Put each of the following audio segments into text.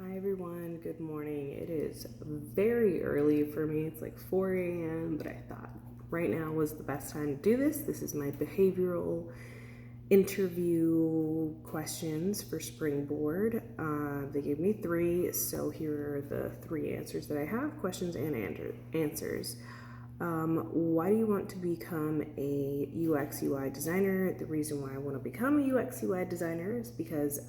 Hi everyone, good morning. It is very early for me. It's like 4 a.m., but I thought right now was the best time to do this. This is my behavioral interview questions for SpringBoard. They gave me three, so here are the three answers that I have, questions and answers. Why do you want to become a UX UI designer? The reason why I want to become a UX UI designer is because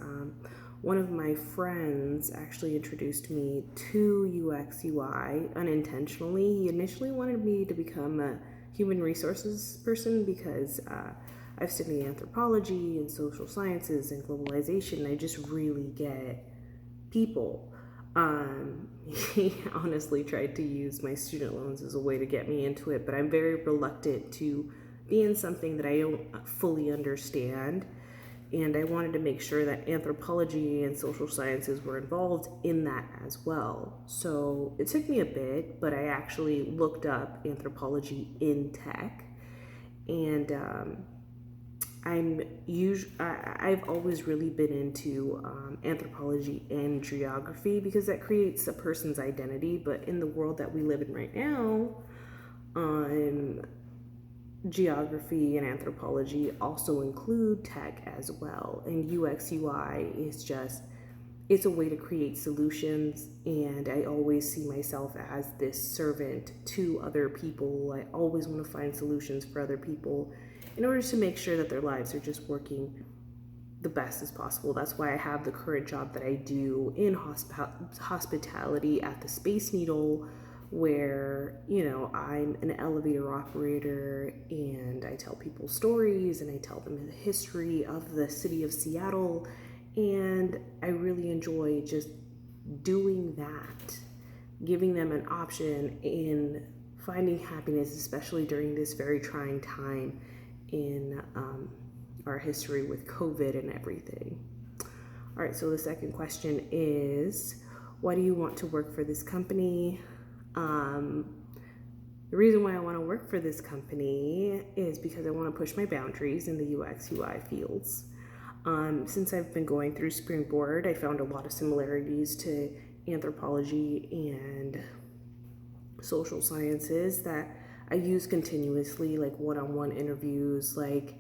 one of my friends actually introduced me to UX UI unintentionally. He initially wanted me to become a human resources person because I've studied anthropology and social sciences and globalization. And I just really get people. He honestly tried to use my student loans as a way to get me into it, but I'm very reluctant to be in something that I don't fully understand. And I wanted to make sure that anthropology and social sciences were involved in that as well. So it took me a bit, but I actually looked up anthropology in tech, and I've always really been into anthropology and geography because that creates a person's identity. But in the world that we live in right now, geography and anthropology also include tech as well. And UX UI is just, it's a way to create solutions. And I always see myself as this servant to other people. I always want to find solutions for other people in order to make sure that their lives are just working the best as possible. That's why I have the current job that I do in hospitality at the Space Needle, where, I'm an elevator operator and I tell people stories and I tell them the history of the city of Seattle. And I really enjoy just doing that, giving them an option in finding happiness, especially during this very trying time in our history with COVID and everything. All right, so the second question is, why do you want to work for this company? The reason why I want to work for this company is because I want to push my boundaries in the UX UI fields. Since I've been going through SpringBoard, I found a lot of similarities to anthropology and social sciences that I use continuously, like one-on-one interviews. Like,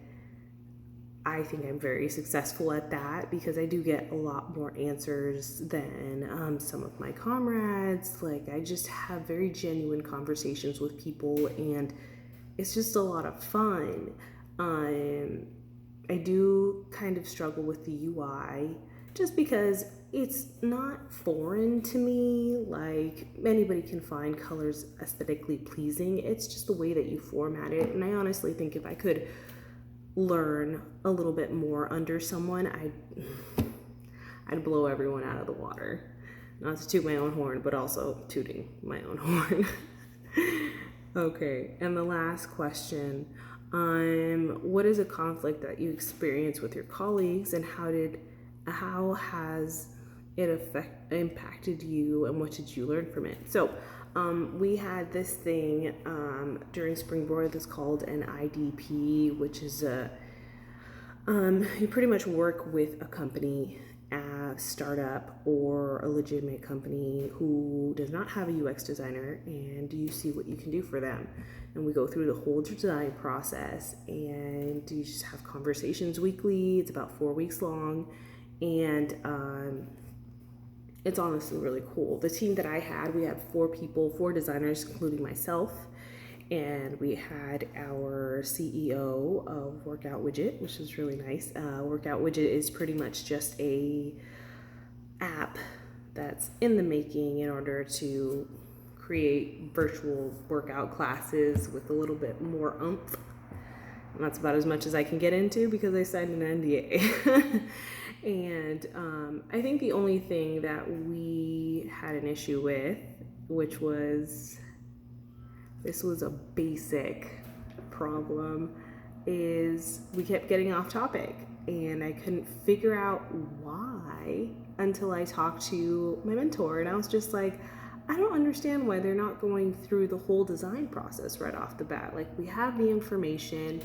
I think I'm very successful at that because I do get a lot more answers than some of my comrades. Like, I just have very genuine conversations with people, and it's just a lot of fun. I do kind of struggle with the UI just because it's not foreign to me. Like, anybody can find colors aesthetically pleasing. It's just the way that you format it. And I honestly think if I could learn a little bit more under someone, I'd blow everyone out of the water. Not to toot my own horn, but also tooting my own horn. Okay, and the last question. What is a conflict that you experience with your colleagues, and how has it impacted you, and what did you learn from it? So we had this thing during SpringBoard that's called an IDP, which is you pretty much work with a company, a startup or a legitimate company who does not have a UX designer, and you see what you can do for them. And we go through the whole design process, and you just have conversations weekly. It's about 4 weeks long, and it's honestly really cool. The team that I had, we had 4 people, 4 designers, including myself. And we had our CEO of Workout Widget, which is really nice. Workout Widget is pretty much just a app that's in the making in order to create virtual workout classes with a little bit more oomph. And that's about as much as I can get into because I signed an NDA. And I think the only thing that we had an issue with, which was, this was a basic problem, is we kept getting off topic, and I couldn't figure out why until I talked to my mentor. And I was just like, I don't understand why they're not going through the whole design process right off the bat. Like, we have the information,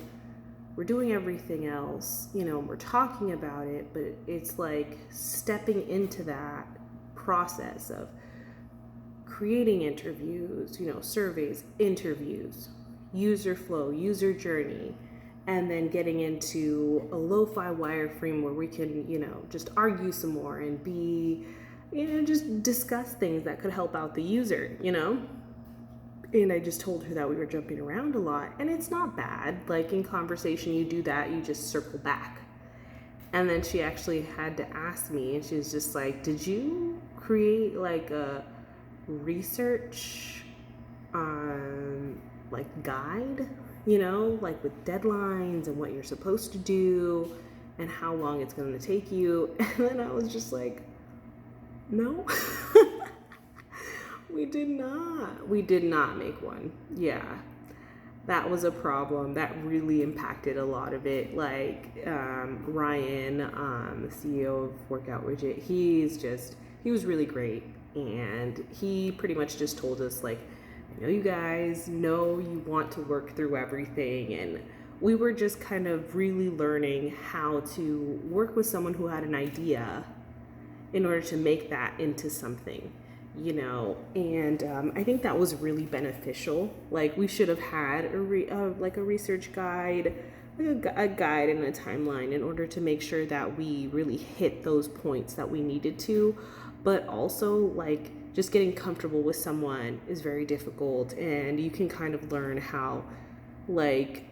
we're doing everything else, we're talking about it, but it's like stepping into that process of creating interviews, surveys, interviews, user flow, user journey, and then getting into a lo-fi wireframe where we can, just argue some more and be, just discuss things that could help out the user, And I just told her that we were jumping around a lot, and it's not bad. Like in conversation, you do that, you just circle back. And then she actually had to ask me, and she was just like, did you create like a research guide, like with deadlines and what you're supposed to do and how long it's going to take you? And then I was just like, no. We did not make one. Yeah, that was a problem that really impacted a lot of it. Like Ryan, the CEO of Workout Widget, he was really great, and he pretty much just told us, like, I know you guys know you want to work through everything, and we were just kind of really learning how to work with someone who had an idea in order to make that into something. And I think that was really beneficial. Like, we should have had a research guide, like a guide and a timeline in order to make sure that we really hit those points that we needed to. But also, like, just getting comfortable with someone is very difficult, and you can kind of learn how, like,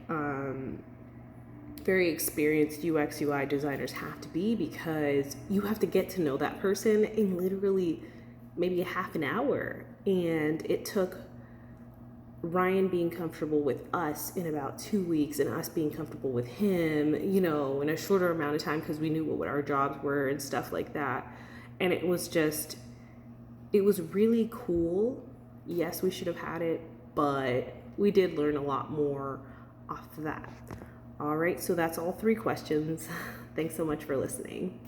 very experienced UX UI designers have to be, because you have to get to know that person in literally maybe a half an hour. And it took Ryan being comfortable with us in about 2 weeks, and us being comfortable with him, in a shorter amount of time, because we knew what our jobs were and stuff like that. And it was really cool. Yes, we should have had it, but we did learn a lot more off of that. All right, so that's all 3 questions. Thanks so much for listening.